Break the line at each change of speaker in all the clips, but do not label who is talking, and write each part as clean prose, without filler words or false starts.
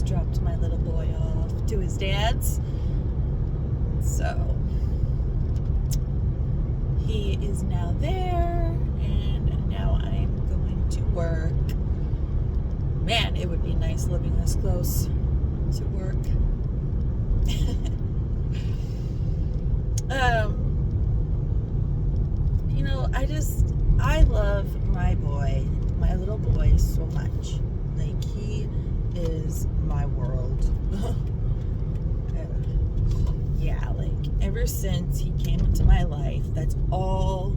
just dropped my little boy off to his dad's. So he is now there, and now I'm going to work. Man, it would be nice living this close to work. You know, I love my little boy so much. Like, he is my world. Yeah, like, ever since he came into my life, that's all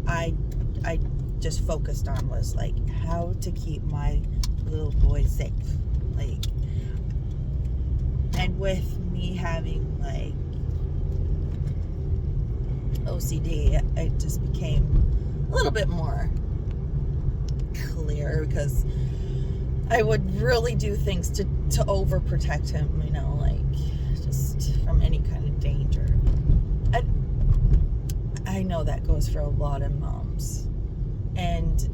I just focused on was, like, how to keep my little boy safe. Like, and with me having, like, OCD, it just became a little bit more clear, because I would really do things to overprotect him, you know, like, just from any kind of danger. I know that goes for a lot of moms. And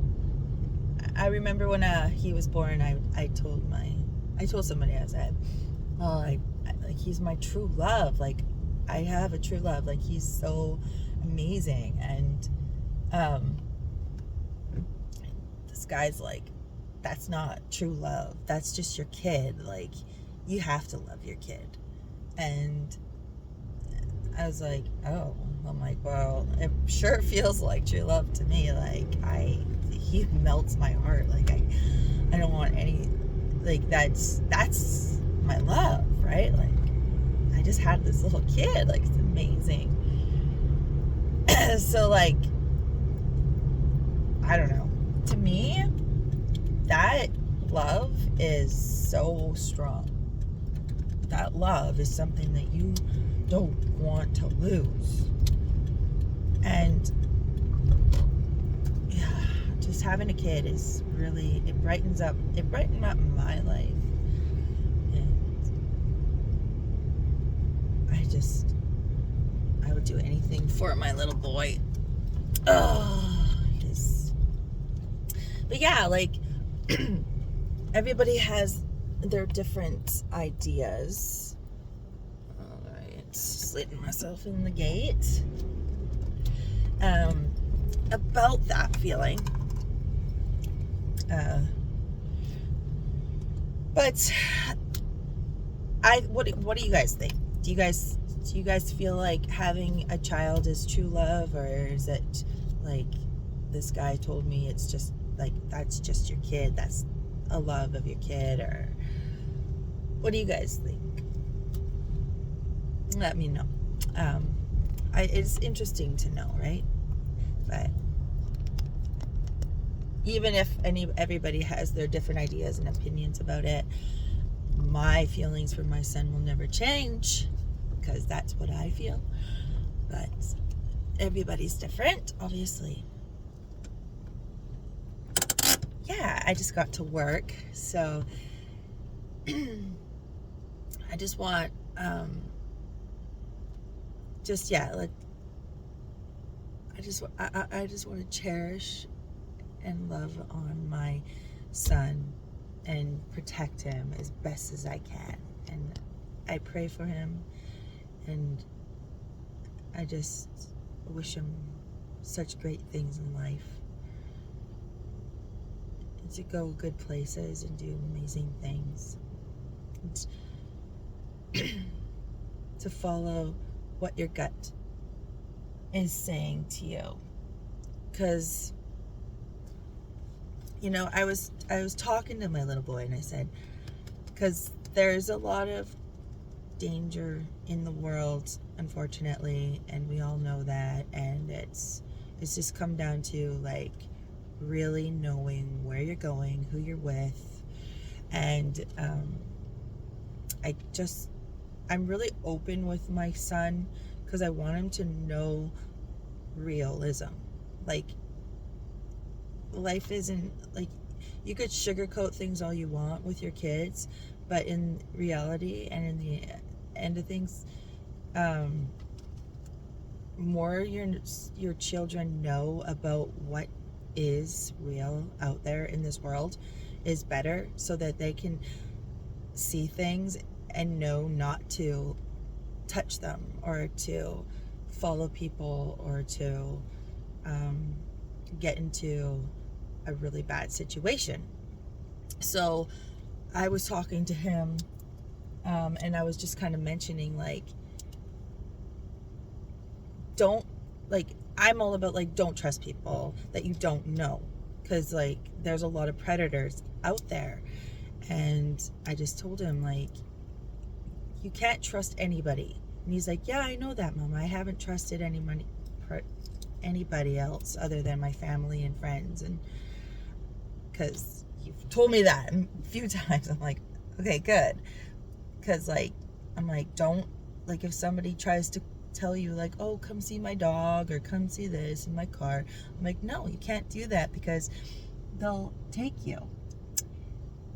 I remember when he was born, I told somebody, I said, oh, like, he's my true love. Like, I have a true love. Like, he's so amazing. And this guy's like, that's not true love. That's just your kid. Like, you have to love your kid. And I was like, oh. I'm like, well, it sure feels like true love to me. Like, he melts my heart. Like, I don't want any, like, that's my love, right? Like, I just had this little kid. Like, it's amazing. So, like, I don't know. To me, that love is so strong. That love is something that you don't want to lose. And yeah, just having a kid is really, it brightened up my life. And I would do anything for my little boy. But yeah, like, everybody has their different ideas. All right, slitting myself in the gate. About that feeling. But what do you guys think? Do you guys feel like having a child is true love, or is it like this guy told me it's just like, that's just your kid, that's a love of your kid? Or what do you guys think? Let me know. It's interesting to know, right? But even if everybody has their different ideas and opinions about it, my feelings for my son will never change, because that's what I feel. But everybody's different, obviously. Yeah, I just got to work, so I just want I just want to cherish and love on my son and protect him as best as I can. And I pray for him, and I just wish him such great things in life, and to go good places and do amazing things, and to follow what your gut is saying to you. Because, you know, I was talking to my little boy, and I said, because there's a lot of danger in the world, unfortunately, and we all know that, and it's just come down to, like, really knowing where you're going, who you're with. And I'm really open with my son, because I want him to know realism. Like, life isn't, like, you could sugarcoat things all you want with your kids, but in reality and in the end of things, more your children know about what is real out there in this world is better, so that they can see things and know not to touch them or to follow people or to get into a really bad situation. So I was talking to him, and I was just kind of mentioning, like, don't, like, I'm all about, like, don't trust people that you don't know, because, like, there's a lot of predators out there. And I just told him, like, you can't trust anybody. And he's like, yeah, I know that, Mom. I haven't trusted anybody else other than my family and friends. And because you've told me that a few times. I'm like, okay, good. Because, like, I'm like, don't, like, if somebody tries to tell you, like, oh, come see my dog or come see this in my car, I'm like, no, you can't do that, because they'll take you.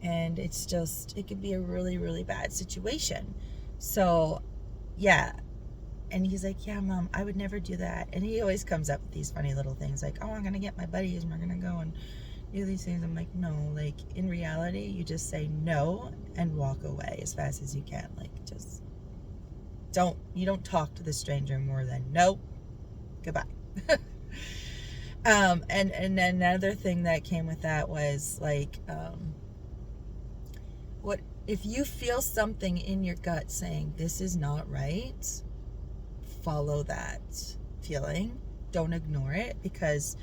And it's just, it could be a really, really bad situation. So, yeah. And he's like, yeah, Mom, I would never do that. And he always comes up with these funny little things, like, oh, I'm going to get my buddies and we're going to go and do these things. I'm like, no, like, in reality, you just say no and walk away as fast as you can. Like, just you don't talk to the stranger more than no, goodbye. And another thing that came with that was, like, what if you feel something in your gut saying this is not right, follow that feeling. Don't ignore it, because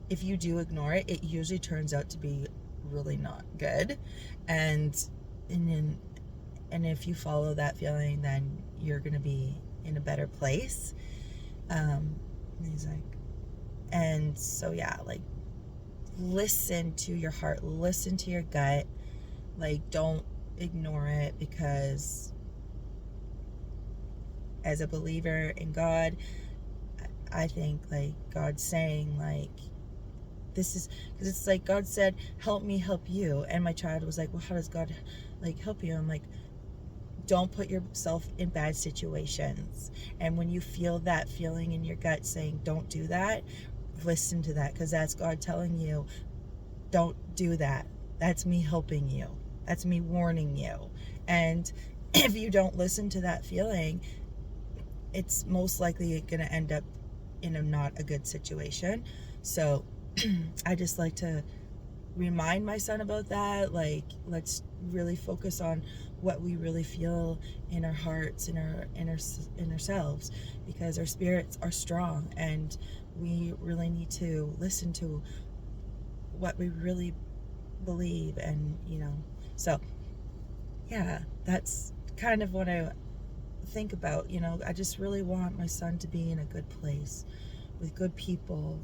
if you do ignore it, it usually turns out to be really not good. And if you follow that feeling, then you're going to be in a better place. He's like, and so, yeah, like, listen to your heart, listen to your gut. Like, don't ignore it, because as a believer in God, I think, like, God's saying, like, this is, because it's like God said, help me help you. And my child was like, well, how does God, like, help you? I'm like, don't put yourself in bad situations. And when you feel that feeling in your gut saying don't do that, listen to that, because that's God telling you, don't do that. That's me helping you. That's me warning you. And if you don't listen to that feeling, it's most likely going to end up in not a good situation. So I just like to remind my son about that. Like, let's really focus on what we really feel in our hearts, in our inner selves, because our spirits are strong, and we really need to listen to what we really believe. And so yeah, that's kind of what I think about. I just really want my son to be in a good place with good people,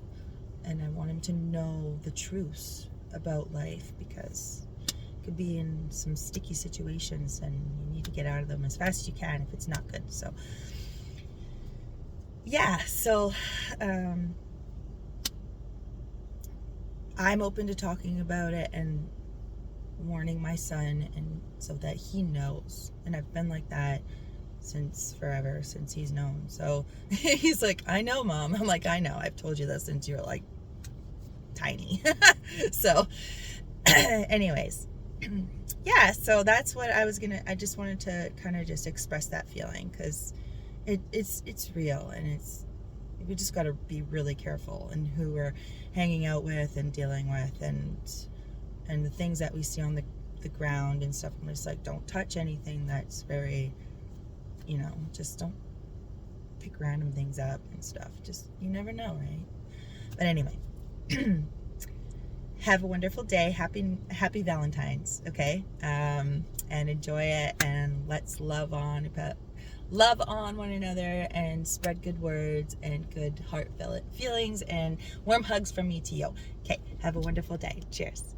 and I want him to know the truths about life, because you could be in some sticky situations and you need to get out of them as fast as you can if it's not good. So yeah, so I'm open to talking about it and warning my son, and so that he knows. And I've been like that since forever, since he's known. So he's like, I know, Mom. I'm like, I know, I've told you this since you're like tiny. So anyways, yeah, so that's what I just wanted to kind of just express that feeling, because it's real, and we just got to be really careful in who we're hanging out with and dealing with, and the things that we see on the ground and stuff. I'm just like, don't touch anything that's very, just don't pick random things up and stuff. Just, you never know, right? But anyway, have a wonderful day. Happy Valentines, okay? And enjoy it, and let's love on one another, and spread good words and good heartfelt feelings, and warm hugs from me to you. Okay, have a wonderful day. Cheers.